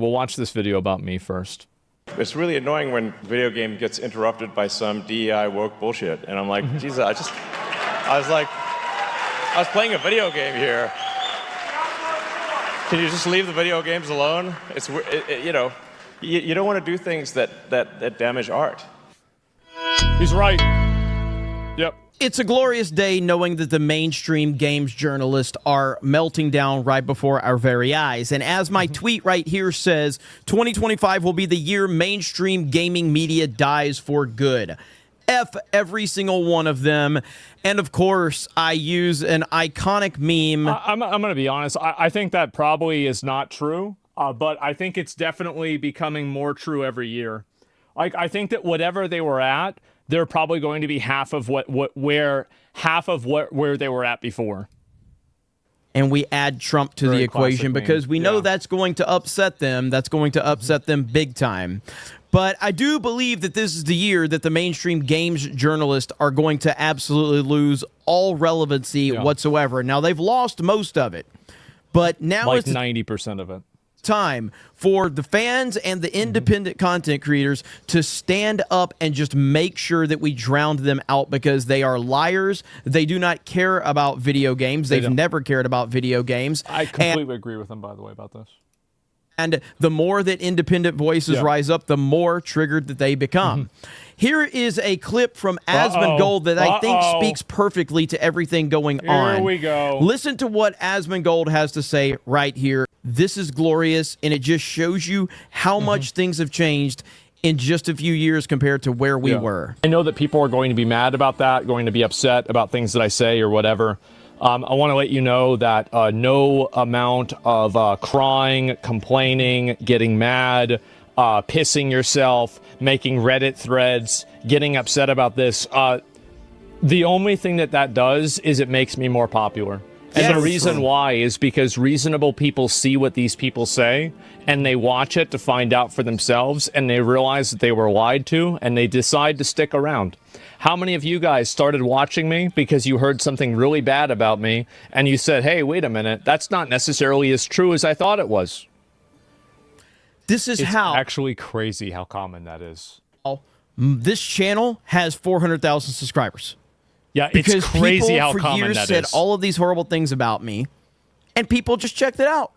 We'll watch this video about me first. It's really annoying when video game gets interrupted by some DEI woke bullshit. And I'm like, Jesus, I was playing a video game here. Can you just leave the video games alone? You know, you don't want to do things that damage art. He's right. Yep. It's a glorious day knowing that the mainstream games journalists are melting down right before our very eyes. And as my tweet right here says, 2025 will be the year mainstream gaming media dies for good. F every single one of them. And of course, I use an iconic meme. I'm going to be honest. I think that probably is not true, but I think it's definitely becoming more true every year. Like, I think that whatever they were at, they're probably going to be half of where they were at before. And we add Trump to the equation because we know that's going to upset them. That's going to upset them big time. But I do believe that this is the year that the mainstream games journalists are going to absolutely lose all relevancy whatsoever. Now, they've lost most of it, but now like it's 90% of it. Time for the fans and the independent content creators to stand up and just make sure that we drowned them out because they are liars. They do not care about video games. They've never cared about video games. I completely agree with them, by the way, about this. And the more that independent voices rise up, the more triggered that they become. Here is a clip from Asmongold that I think speaks perfectly to everything going on. Here we go. Listen to what Asmongold has to say right here. This is glorious, and it just shows you how much things have changed in just a few years compared to where we were. I know that people are going to be mad about that, going to be upset about things that I say or whatever. I want to let you know that no amount of crying, complaining, getting mad, pissing yourself, making Reddit threads, getting upset about this, the only thing that does is it makes me more popular. And the reason why is because reasonable people see what these people say, and they watch it to find out for themselves, and they realize that they were lied to, and they decide to stick around. How many of you guys started watching me because you heard something really bad about me, and you said, hey, wait a minute, that's not necessarily as true as I thought it was? This is It's actually crazy how common that is. This channel has 400,000 subscribers. Yeah, because it's crazy how people for common years that said is. all of these horrible things about me, and people just checked it out.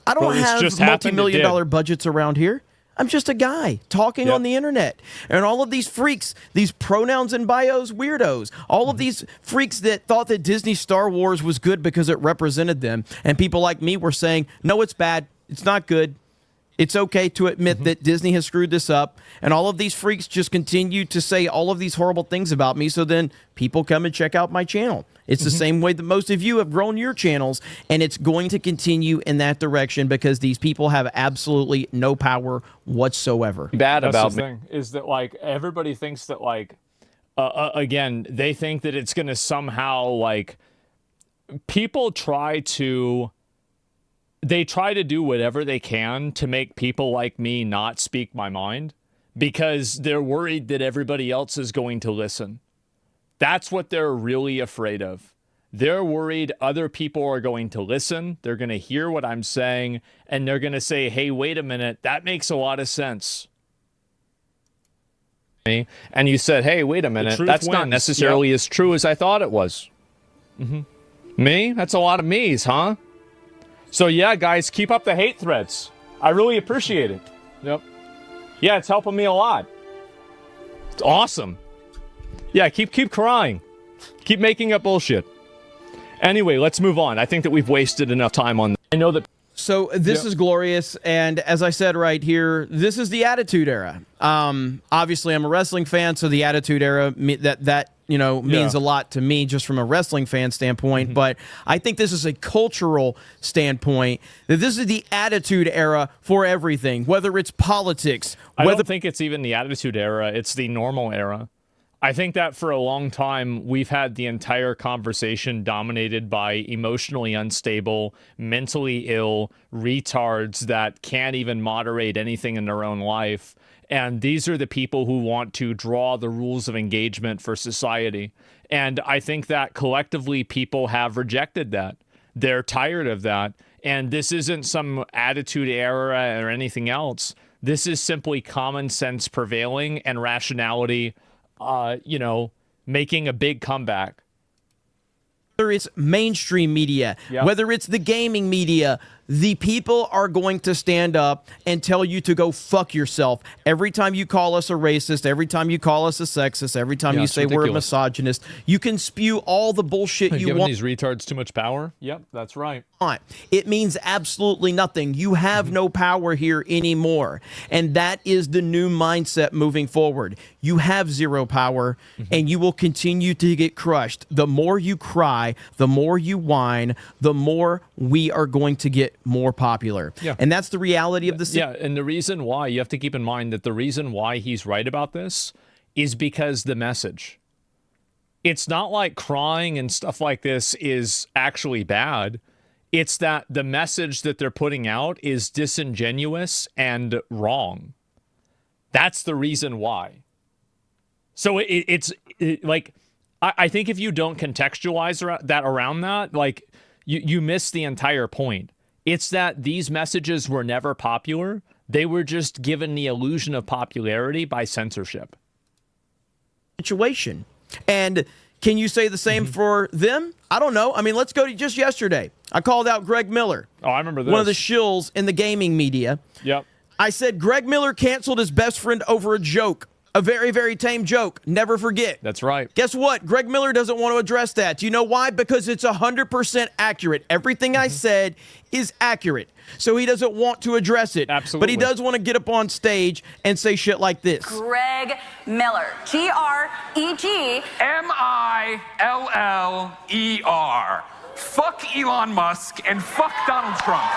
I don't have multi-million-dollar budgets around here. I'm just a guy talking on the internet. And all of these freaks, these pronouns and bios weirdos, all of these freaks that thought that Disney Star Wars was good because it represented them, and people like me were saying, no, it's bad. It's not good. It's okay to admit that Disney has screwed this up, and all of these freaks just continue to say all of these horrible things about me, so then people come and check out my channel. It's the same way that most of you have grown your channels, and it's going to continue in that direction because these people have absolutely no power whatsoever. That's the thing, is that, like, everybody thinks that, like, again, they think that it's going to somehow, like, people try to do whatever they can to make people like me not speak my mind because they're worried that everybody else is going to listen. That's what they're really afraid of. They're worried other people are going to listen. They're going to hear what I'm saying, and they're going to say, hey, wait a minute, that makes a lot of sense. And you said, hey, wait a minute, that's not necessarily as true as I thought it was. Me? That's a lot of me's, huh? So yeah, guys, keep up the hate threads. I really appreciate it. Yep. Yeah, it's helping me a lot. It's awesome. Yeah, keep crying. Keep making up bullshit. Anyway, let's move on. I think that we've wasted enough time on that. I know that. So this is glorious, and as I said right here, this is the Attitude Era. Obviously, I'm a wrestling fan, so the Attitude Era that means a lot to me just from a wrestling fan standpoint. But I think this is a cultural standpoint. That this is the Attitude Era for everything, whether it's politics. I don't think it's even the Attitude Era. It's the normal era. I think that for a long time, we've had the entire conversation dominated by emotionally unstable, mentally ill retards that can't even moderate anything in their own life. And these are the people who want to draw the rules of engagement for society. And I think that collectively people have rejected that. They're tired of that. And this isn't some attitude era or anything else. This is simply common sense prevailing and rationality, making a big comeback. Whether it's mainstream media, whether it's the gaming media, the people are going to stand up and tell you to go fuck yourself. Every time you call us a racist, every time you call us a sexist, every time you say we're a misogynist, you can spew all the bullshit you Giving want. These retards too much power? Yep, that's right. It means absolutely nothing. You have no power here anymore. And that is the new mindset moving forward. You have zero power, and you will continue to get crushed. The more you cry, the more you whine, the more we are going to get more popular. And that's the reality of the situation. And the reason why, you have to keep in mind that the reason why he's right about this is because the message. It's not like crying and stuff like this is actually bad. It's that the message that they're putting out is disingenuous and wrong. That's the reason why. So it's like, I think if you don't contextualize that around that, like you miss the entire point. It's that these messages were never popular. They were just given the illusion of popularity by censorship. Situation. And can you say the same for them? I don't know. I mean, let's go to just yesterday. I called out Greg Miller. Oh, I remember this. One of the shills in the gaming media. Yep. I said Greg Miller canceled his best friend over a joke. A very, very tame joke. Never forget. That's right. Guess what? Greg Miller doesn't want to address that. Do you know why? Because it's 100% accurate. Everything I said is accurate. So he doesn't want to address it. Absolutely. But he does want to get up on stage and say shit like this. Greg Miller. G-R-E-G-M-I-L-L-E-R. Fuck Elon Musk and fuck Donald Trump.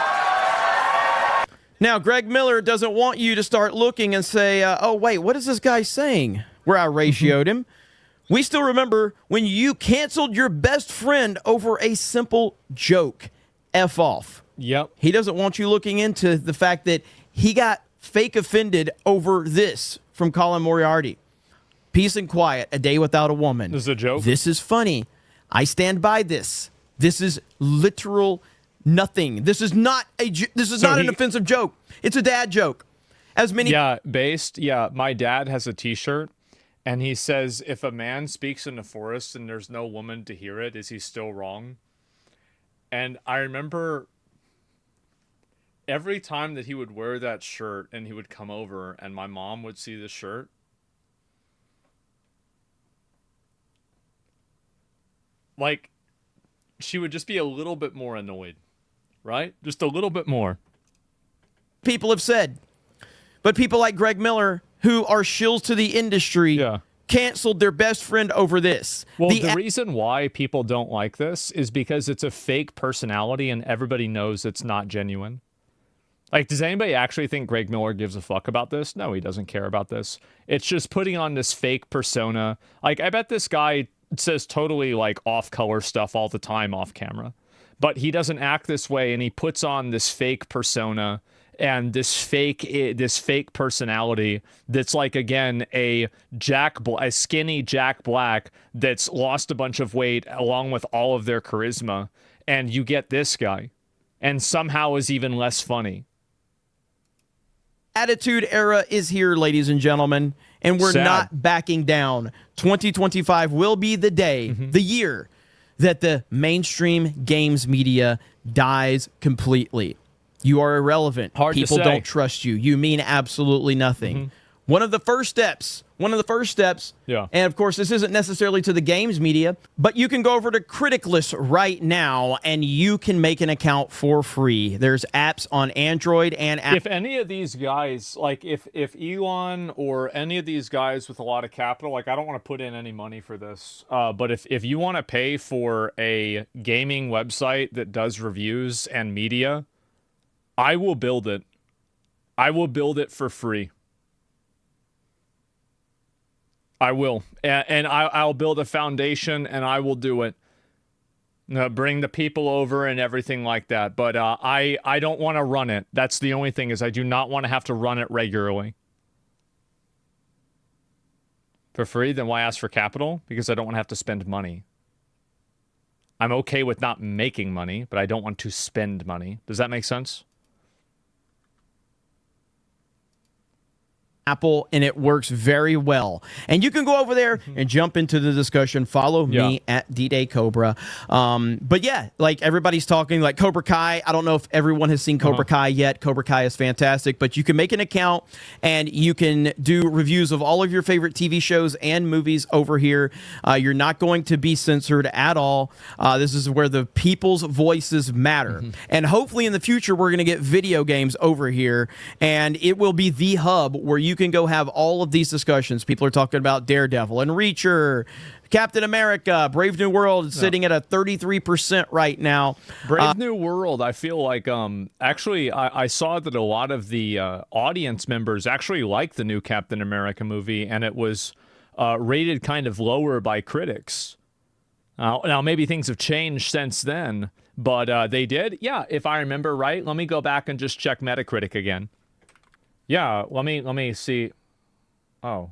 Now, Greg Miller doesn't want you to start looking and say, oh, wait, what is this guy saying? Where I ratioed him. We still remember when you canceled your best friend over a simple joke. F off. Yep. He doesn't want you looking into the fact that he got fake offended over this from Colin Moriarty. Peace and quiet, a day without a woman. This is a joke? This is funny. I stand by this. This is literal nothing. This is not an offensive joke. It's a dad joke. As many my dad has a t-shirt and he says, if a man speaks in the forest and there's no woman to hear it, is he still wrong? And I remember every time that he would wear that shirt and he would come over and my mom would see the shirt, like, she would just be a little bit more annoyed. Right? Just a little bit more. People have said. But people like Greg Miller, who are shills to the industry, canceled their best friend over this. Well, the reason why people don't like this is because it's a fake personality and everybody knows it's not genuine. Like, does anybody actually think Greg Miller gives a fuck about this? No, he doesn't care about this. It's just putting on this fake persona. Like, I bet this guy says totally, like, off-color stuff all the time off camera. But he doesn't act this way, and he puts on this fake persona and this fake personality that's like, again, a skinny Jack Black that's lost a bunch of weight along with all of their charisma, and you get this guy, and somehow is even less funny. Attitude era is here, ladies and gentlemen, and we're not backing down. 2025 will be the day, the year, that the mainstream games media dies completely. You are irrelevant. People don't trust you. You mean absolutely nothing. One of the first steps, and of course this isn't necessarily to the games media, but you can go over to Criticless right now and you can make an account for free. There's apps on Android and If any of these guys, like if Elon or any of these guys with a lot of capital, like I don't want to put in any money for this, but if you want to pay for a gaming website that does reviews and media, I will build it. I will build it for free. I will, and I'll build a foundation, and I will do it. Bring the people over and everything like that. But I don't want to run it. That's the only thing, is I do not want to have to run it regularly. For free? Then why ask for capital? Because I don't want to have to spend money. I'm okay with not making money, but I don't want to spend money. Does that make sense? Apple, and it works very well. And you can go over there and jump into the discussion. Follow me at D-Day Cobra. But yeah, like everybody's talking like Cobra Kai. I don't know if everyone has seen Cobra Kai yet. Cobra Kai is fantastic, but you can make an account and you can do reviews of all of your favorite TV shows and movies over here. You're not going to be censored at all. This is where the people's voices matter. And hopefully in the future, we're going to get video games over here, and it will be the hub where you can go have all of these discussions. People are talking about Daredevil and Reacher, Captain America, Brave New World is sitting at a 33% right now. Brave New World, I feel like, actually, I saw that a lot of the audience members actually liked the new Captain America movie, and it was rated kind of lower by critics. Now, maybe things have changed since then, but they did. Yeah, if I remember right, let me go back and just check Metacritic again. Yeah, let me see. Oh.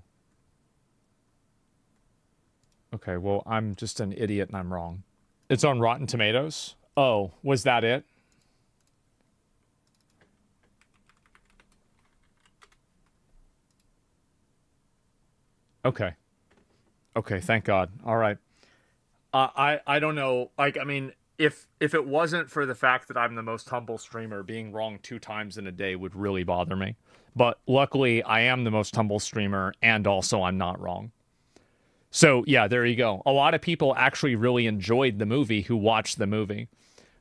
Okay, well, I'm just an idiot and I'm wrong. It's on Rotten Tomatoes? Oh, was that it? Okay. Okay, thank God. All right. I don't know. Like, I mean, if it wasn't for the fact that I'm the most humble streamer, being wrong 2 times in a day would really bother me. But luckily, I am the most humble streamer, and also I'm not wrong. So, yeah, there you go. A lot of people actually really enjoyed the movie who watched the movie.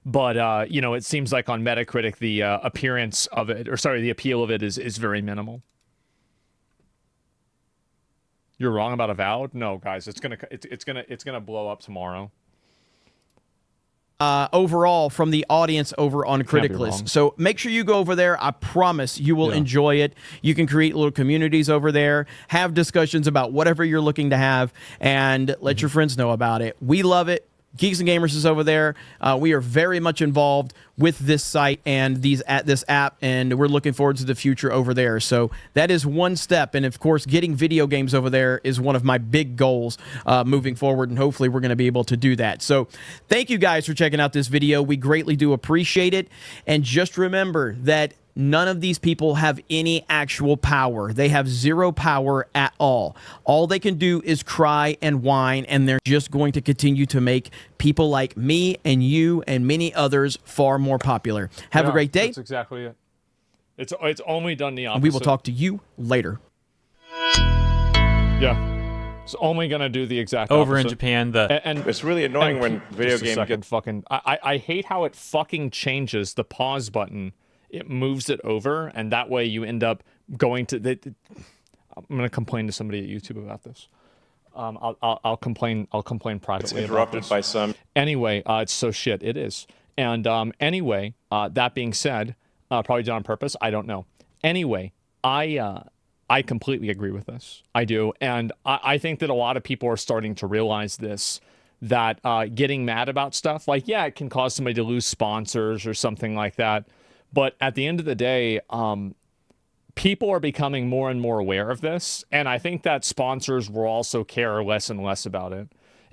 But, you know, it seems like on Metacritic, the appearance of it, or sorry, the appeal of it is very minimal. You're wrong about Avowed? No, guys, it's gonna blow up tomorrow. Overall from the audience over on Criticalist. So make sure you go over there. I promise you will enjoy it. You can create little communities over there, have discussions about whatever you're looking to have, and let your friends know about it. We love it. Geeks and Gamers is over there. We are very much involved with this site and this app, and we're looking forward to the future over there. So that is one step, and of course, getting video games over there is one of my big goals moving forward, and hopefully we're going to be able to do that. So thank you guys for checking out this video. We greatly do appreciate it, and just remember that none of these people have any actual power. They have zero power at all. All they can do is cry and whine, and they're just going to continue to make people like me and you and many others far more popular. Have a great day. That's exactly it. It's only done the opposite. And we will talk to you later. Yeah. It's only going to do the exact Over opposite. in Japan, and it's really annoying when video games get fucking... I hate how it fucking changes the pause button. It moves it over, and that way you end up going to I'm going to complain to somebody at YouTube about this. I'll complain privately. It's interrupted by some. Anyway, it's so shit. It is. And anyway, that being said, probably done on purpose. I don't know. Anyway, I completely agree with this. I do, and I think that a lot of people are starting to realize this. That getting mad about stuff, like, yeah, it can cause somebody to lose sponsors or something like that. But at the end of the day, people are becoming more and more aware of this. And I think that sponsors will also care less and less about it.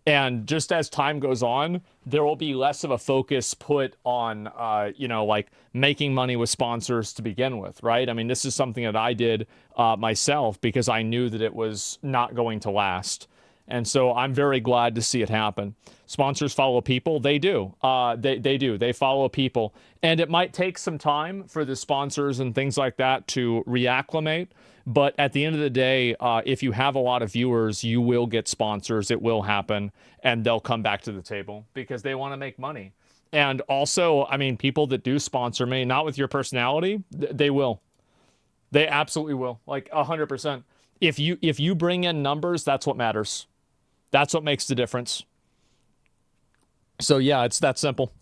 And just as time goes on, there will be less of a focus put on, you know, like making money with sponsors to begin with, right? I mean, this is something that I did myself because I knew that it was not going to last. And so I'm very glad to see it happen. Sponsors follow people. They do. They do. They follow people. And it might take some time for the sponsors and things like that to reacclimate. But at the end of the day, if you have a lot of viewers, you will get sponsors. It will happen. And they'll come back to the table because they want to make money. And also, I mean, people that do sponsor me, not with your personality, they will. They absolutely will. Like 100%. If you bring in numbers, that's what matters. That's what makes the difference. So yeah, it's that simple.